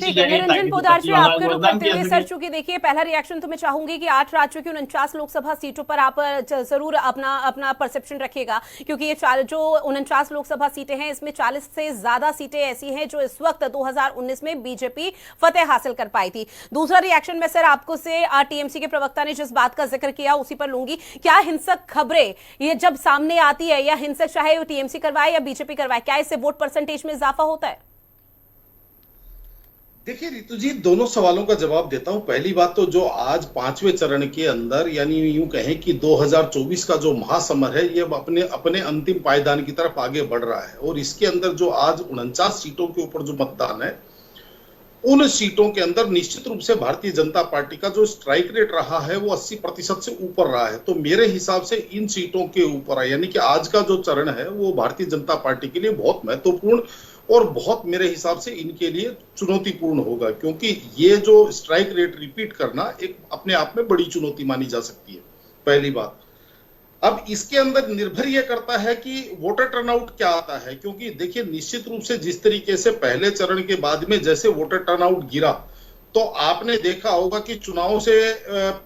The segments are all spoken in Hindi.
देखिए निरंजन पोद्दार जी, आपका रुख करते हुए सर, चूंकि देखिए पहला रिएक्शन तो मैं चाहूंगी कि 8 राज्यों की 49 लोकसभा सीटों पर आप जरूर अपना अपना परसेप्शन रखिएगा, क्योंकि ये जो 49 लोकसभा सीटें हैं इसमें 40 से ज्यादा सीटें ऐसी हैं जो इस वक्त 2019 में बीजेपी फतेह हासिल कर पाई थी। दूसरा रिएक्शन में सर आपको से टीएमसी के प्रवक्ता ने जिस बात का जिक्र किया उसी पर लूंगी। क्या हिंसक खबरें ये जब सामने आती है, या हिंसक चाहे वो टीएमसी करवाए या बीजेपी करवाए, क्या इससे वोट परसेंटेज में इजाफा होता है? देखिए रितु जी, दोनों सवालों का जवाब देता हूं। पहली बात तो जो आज पांचवें चरण के अंदर, यानी यूं कहें कि 2024 का जो महासमर है, ये अपने अपने अंतिम पायदान की तरफ आगे बढ़ रहा है। और इसके अंदर जो आज 49 सीटों के ऊपर जो मतदान है, उन सीटों के अंदर निश्चित रूप से भारतीय जनता पार्टी का जो स्ट्राइक रेट रहा है वो 80% से ऊपर रहा है। तो मेरे हिसाब से इन सीटों के ऊपर है, यानी कि आज का जो चरण है वो भारतीय जनता पार्टी के लिए बहुत महत्वपूर्ण और बहुत मेरे हिसाब से इनके लिए चुनौतीपूर्ण होगा, क्योंकि ये जो स्ट्राइक रेट रिपीट करना एक अपने आप में बड़ी चुनौती मानी जा सकती है, पहली बात। अब इसके अंदर निर्भर यह करता है कि वोटर टर्नआउट क्या आता है, क्योंकि देखिए निश्चित रूप से जिस तरीके से पहले चरण के बाद में जैसे वोटर टर्नआउट गिरा, तो आपने देखा होगा कि चुनाव से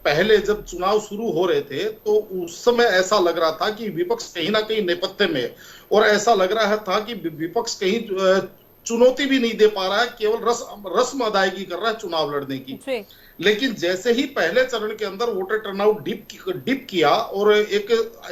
पहले जब चुनाव शुरू हो रहे थे तो उस समय ऐसा लग रहा था कि विपक्ष कहीं ना कहीं नेपथ्य में है, और ऐसा लग रहा था कि विपक्ष कहीं चुनौती भी नहीं दे पा रहा है, केवल रस्म अदायगी कर रहा है चुनाव लड़ने की। लेकिन जैसे ही पहले चरण के अंदर वोटर टर्नआउट डिप किया और एक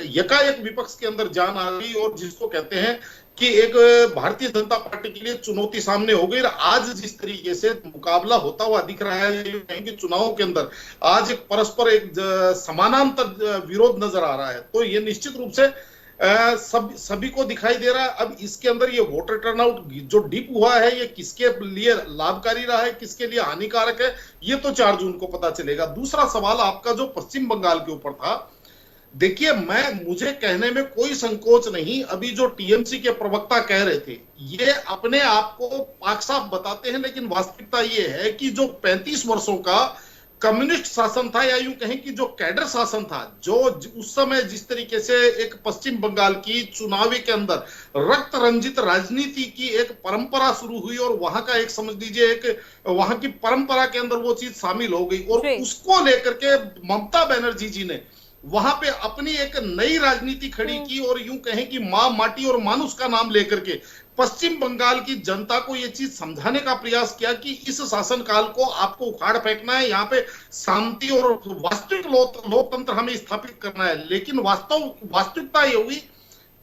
यकायक विपक्ष के अंदर जान आ गई, और जिसको कहते हैं कि एक भारतीय जनता पार्टी के लिए चुनौती सामने हो गई। आज जिस तरीके से मुकाबला होता हुआ दिख रहा है कि चुनावों के अंदर आज एक परस्पर एक समानांतर विरोध नजर आ रहा है, तो ये निश्चित रूप से सभी को दिखाई दे रहा है। अब इसके अंदर ये वोटर टर्नआउट जो डिप हुआ है, ये किसके लिए लाभकारी रहा है, किसके लिए हानिकारक है, ये तो 4 जून को पता चलेगा। दूसरा सवाल आपका जो पश्चिम बंगाल के ऊपर था, देखिए मुझे कहने में कोई संकोच नहीं, अभी जो टीएमसी के प्रवक्ता कह रहे थे ये अपने आप को पाक साफ बताते हैं, लेकिन वास्तविकता ये है कि जो 35 वर्षों का कम्युनिस्ट शासन था, या यूं कहें कि जो कैडर शासन था, जो उस समय जिस तरीके से एक पश्चिम बंगाल की चुनावी के अंदर रक्त रंजित राजनीति की एक परंपरा शुरू हुई, और वहां का एक समझ लीजिए एक वहां की परंपरा के अंदर वो चीज शामिल हो गई, और उसको लेकर के ममता बनर्जी जी ने वहां पे अपनी एक नई राजनीति खड़ी की, और यूं कहें कि मां माटी और मानुष का नाम लेकर के पश्चिम बंगाल की जनता को यह चीज समझाने का प्रयास किया कि इस शासनकाल को आपको उखाड़ फेंकना है, यहाँ पे शांति और वास्तविक लोकतंत्र हमें स्थापित करना है। लेकिन वास्तविकता ये हुई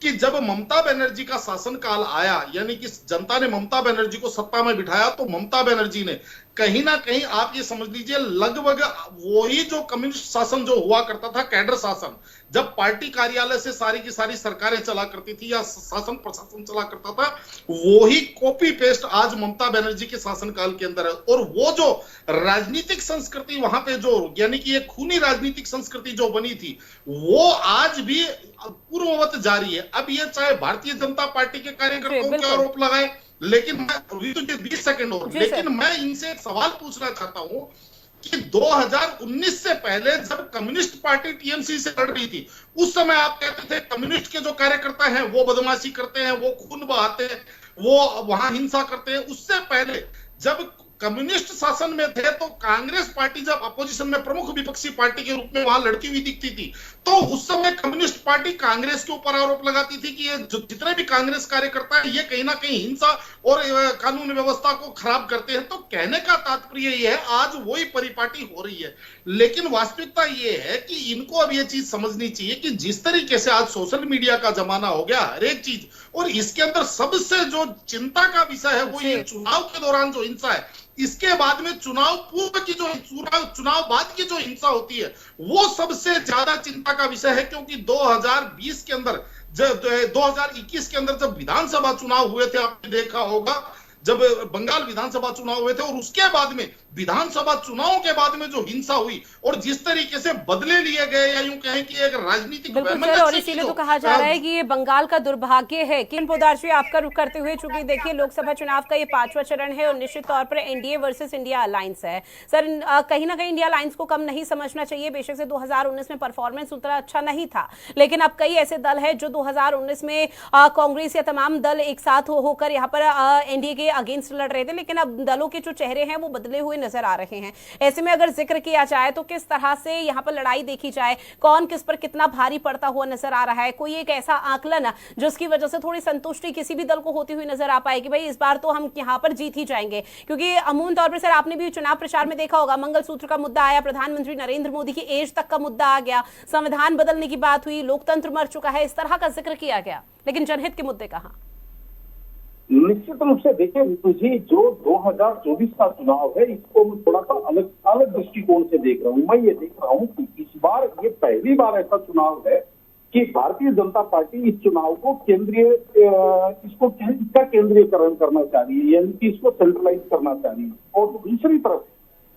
कि जब ममता बनर्जी का शासनकाल आया, यानी कि जनता ने ममता बनर्जी को सत्ता में बिठाया, तो ममता बनर्जी ने कहीं ना कहीं आप ये समझ लीजिए लगभग वही जो कम्युनिस्ट शासन जो हुआ करता था, कैडर शासन, जब पार्टी कार्यालय से सारी की सारी सरकारें चला करती थी या शासन प्रशासन चला करता था, वही कॉपी पेस्ट आज ममता बनर्जी के शासनकाल के अंदर है। और वो जो राजनीतिक संस्कृति वहां पे जो यानी कि एक खूनी राजनीतिक संस्कृति जो बनी थी, वो आज भी पूर्ववत जारी है। अब ये चाहे भारतीय जनता पार्टी के कार्यकर्ताओं के आरोप लगाए, लेकिन मैं 20 सेकंड और, लेकिन मैं इनसे एक सवाल पूछना चाहता हूं कि 2019 से पहले जब कम्युनिस्ट पार्टी टीएमसी से लड़ रही थी, उस समय आप कहते थे कम्युनिस्ट के जो कार्यकर्ता हैं वो बदमाशी करते हैं, वो खून बहाते हैं, वो वहां हिंसा करते हैं। उससे पहले जब कम्युनिस्ट शासन में थे तो कांग्रेस पार्टी जब अपोजिशन में प्रमुख विपक्षी पार्टी के रूप में वहां लड़ती हुई दिखती थी, तो उस समय कम्युनिस्ट पार्टी कांग्रेस के ऊपर आरोप लगाती थी कि ये जितने भी कांग्रेस कार्यकर्ता है ये कहीं ना कहीं हिंसा और कानून व्यवस्था को खराब करते हैं। तो कहने का तात्पर्य ये है आज वही परिपाटी हो रही है, लेकिन वास्तविकता ये है कि इनको अब ये चीज समझनी चाहिए कि जिस तरीके से आज सोशल मीडिया का जमाना हो गया, हर एक चीज, और इसके अंदर सबसे जो चिंता का विषय है वो ये चुनाव के दौरान जो हिंसा है, इसके बाद में चुनाव पूर्व की जो चुनाव बाद की जो हिंसा होती है, वो सबसे ज्यादा चिंता का विषय है। क्योंकि 2020 के अंदर 2021 के अंदर जब विधानसभा चुनाव हुए थे, आपने देखा होगा जब बंगाल विधानसभा चुनाव हुए थे, और उसके बाद में विधानसभा चुनाव के बाद में जो हिंसा हुई और जिस तरीके से बदले लिए गए, या यूं कहें कि एक राजनीतिक, और इसीलिए तो कहा जा रहा है कि ये बंगाल का दुर्भाग्य है। किरण पोद्दार जी, आपका रुख करते हुए, चूंकि देखिए लोकसभा चुनाव का ये 5वां चरण है और निश्चित तौर पर एनडीए वर्सेस इंडिया अलायंस है। सर कहीं ना कहीं इंडिया अलायंस को कम नहीं समझना चाहिए। बेशक से 2019 में परफॉर्मेंस उतना अच्छा नहीं था, लेकिन अब कई ऐसे दल है जो 2019 में कांग्रेस या तमाम दल एक साथ होकर यहाँ पर एनडीए के अगेंस्ट लड़ रहे थे, लेकिन अब दलों के जो चेहरे हैं वो बदले हुए नजर आ रहे हैं। ऐसे में अगर जिक्र किया जाए तो किस तरह से यहाँ पर लड़ाई देखी जाए, कौन किस पर कितना भारी पड़ता हुआ नजर आ रहा है, कोई एक ऐसा आकलन जिसकी वजह से थोड़ी संतुष्टि किसी भी दल को होती हुई नजर आ पाए कि भाई इस बार तो हम यहाँ पर जीत ही जाएंगे? क्योंकि अमूमन तौर पर सर आपने भी चुनाव प्रचार में देखा होगा, मंगलसूत्र का मुद्दा आया, प्रधानमंत्री नरेंद्र मोदी की एज तक का मुद्दा आ गया, संविधान बदलने की बात हुई, लोकतंत्र मर चुका है, इस तरह का जिक्र किया गया, लेकिन जनहित के मुद्दे कहां? निश्चित रूप से देखिए ऋतु जी, जो 2024 का चुनाव है इसको मैं थोड़ा सा अलग अलग दृष्टिकोण से देख रहा हूँ। मैं ये देख रहा हूँ कि इस बार ये पहली बार ऐसा चुनाव है कि भारतीय जनता पार्टी इस चुनाव को इसका केंद्रीयकरण करना चाह रही है, यानी कि इसको सेंट्रलाइज करना चाह रही है। और दूसरी तरफ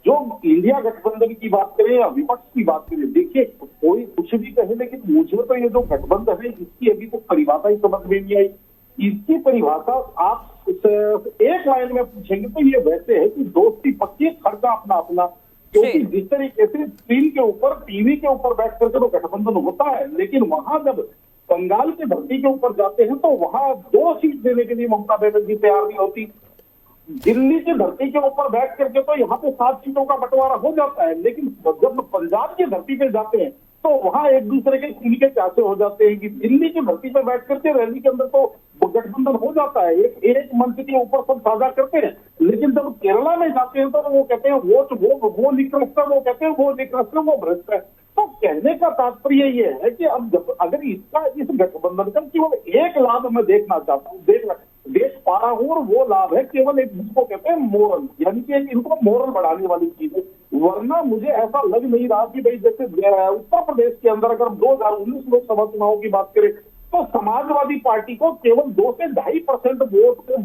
जो इंडिया गठबंधन की बात करें या विपक्ष की बात करें, देखिए कोई कुछ भी कहे, लेकिन मुझे तो ये जो गठबंधन है इसकी अभी तो परिभाषा ही समझ में नहीं आई। इसकी परिभाषा आप एक लाइन में पूछेंगे तो ये वैसे है कि दोस्ती पक्की, खर्चा अपना अपना। क्योंकि जिस तरीके से स्क्रीन के ऊपर, टीवी के ऊपर बैठ करके तो गठबंधन होता है, लेकिन वहां जब बंगाल की धरती के ऊपर जाते हैं तो वहां 2 सीट देने के लिए ममता बनर्जी तैयार नहीं होती। दिल्ली की धरती के ऊपर बैठ करके तो यहाँ पे 7 सीटों का बंटवारा हो जाता है, लेकिन जब पंजाब की धरती पे जाते हैं तो वहां एक दूसरे के खून के प्यासे हो जाते हैं। कि दिल्ली की धरती पे बैठ करके रैली के अंदर तो गठबंधन हो जाता है, एक मंच के ऊपर सब साझा करते हैं, लेकिन जब केरला में जाते हैं तो वो कहते हैं वो निकृष्ट है, वो कहते हैं वो निकृष्ट है, वो भ्रष्ट है। तो कहने का तात्पर्य ये है कि अब अगर इस गठबंधन का केवल एक लाभ मैं देखना चाहता हूँ, देख पा रहा हूँ, और वो लाभ है केवल एक, जिसको कहते हैं मोरल, यानी कि एक इनको मोरल बढ़ाने वाली चीज है। वरना मुझे ऐसा लग नहीं रहा कि भाई जैसे उत्तर प्रदेश के अंदर अगर 2019 लोकसभा चुनाव की बात करें तो समाजवादी पार्टी को केवल 2 से 2.5%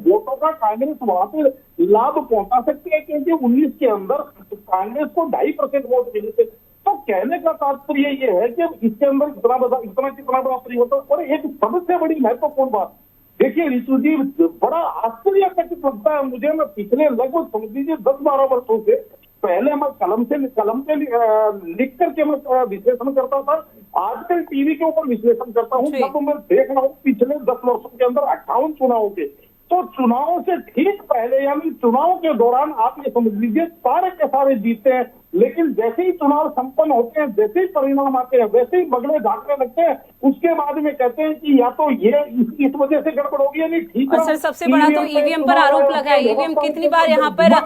वोटों का कांग्रेस वहां पे लाभ पहुंचा सकती है, क्योंकि 19 के अंदर कांग्रेस को 2.5% वोट मिले थे। तो कहने का तात्पर्य ये है कि इसके अंदर कितना बड़ा परिवर्तन। और एक सबसे बड़ी महत्वपूर्ण बात, देखिए ऋतु जी, बड़ा आश्चर्यचकित लगता है मुझे। मैं पिछले लगभग समझ लीजिए 10-12 वर्षों से पहले मैं कलम पे लिख करके मैं विश्लेषण करता था, आजकल टीवी के ऊपर विश्लेषण करता हूँ। जब मैं देख रहा हूँ पिछले 10 वर्षों के अंदर 58 चुनाव के, तो चुनाव से ठीक पहले यानी चुनाव के दौरान आप ये समझ लीजिए सारे के सारे जीतते हैं, लेकिन जैसे ही चुनाव संपन्न होते हैं, जैसे ही परिणाम आते हैं, वैसे ही बगड़े झांकने लगते हैं। उसके बाद में कहते हैं कि या तो ये इस वजह से गड़बड़ होगी, यानी ठीक है। सर सबसे बड़ा तो ईवीएम पर आरोप लगा है, ईवीएम कितनी बार यहाँ पर,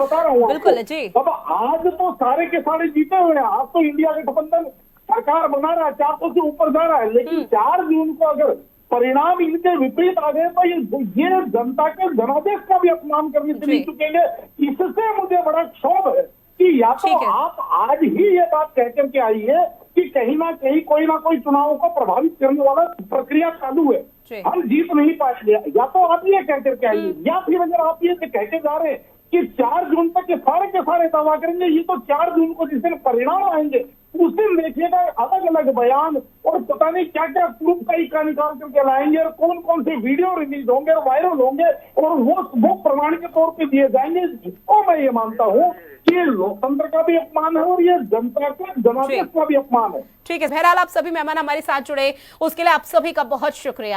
बिल्कुल जी। अब आज तो सारे के सारे जीते हुए हैं, आज तो इंडिया गठबंधन सरकार बना रहा है, 400 से ऊपर जा रहा है, लेकिन 4 जून को अगर परिणाम इनके विपरीत आ गए तो ये जनता के जनादेश का भी अपमान करने से नहीं चुकेंगे। इससे मुझे बड़ा क्षोभ है कि या तो आप आज ही ये बात कह करके आई है कि कहीं ना कहीं कोई ना कोई चुनाव को प्रभावित करने वाला प्रक्रिया चालू है, हम जीत नहीं पाएंगे, या तो आप ये कह करके आइए, या फिर अगर आप ये कह के जा रहे हैं कि 4 जून तक के सारे दावा करेंगे, ये तो 4 जून को जिस दिन परिणाम आएंगे उस दिन देखिएगा अलग अलग बयान और पता नहीं क्या क्या प्रूफ का इक्का निकाल करके लाएंगे, और कौन कौन से वीडियो रिलीज होंगे और वायरल होंगे और वो प्रमाण के तौर पे दिए जाएंगे। तो मैं ये मानता हूँ कि ये लोकतंत्र का भी अपमान है और ये जनता के जनादेश का भी अपमान है। ठीक है, बहरहाल आप सभी मेहमान हमारे साथ जुड़े उसके लिए आप सभी का बहुत शुक्रिया।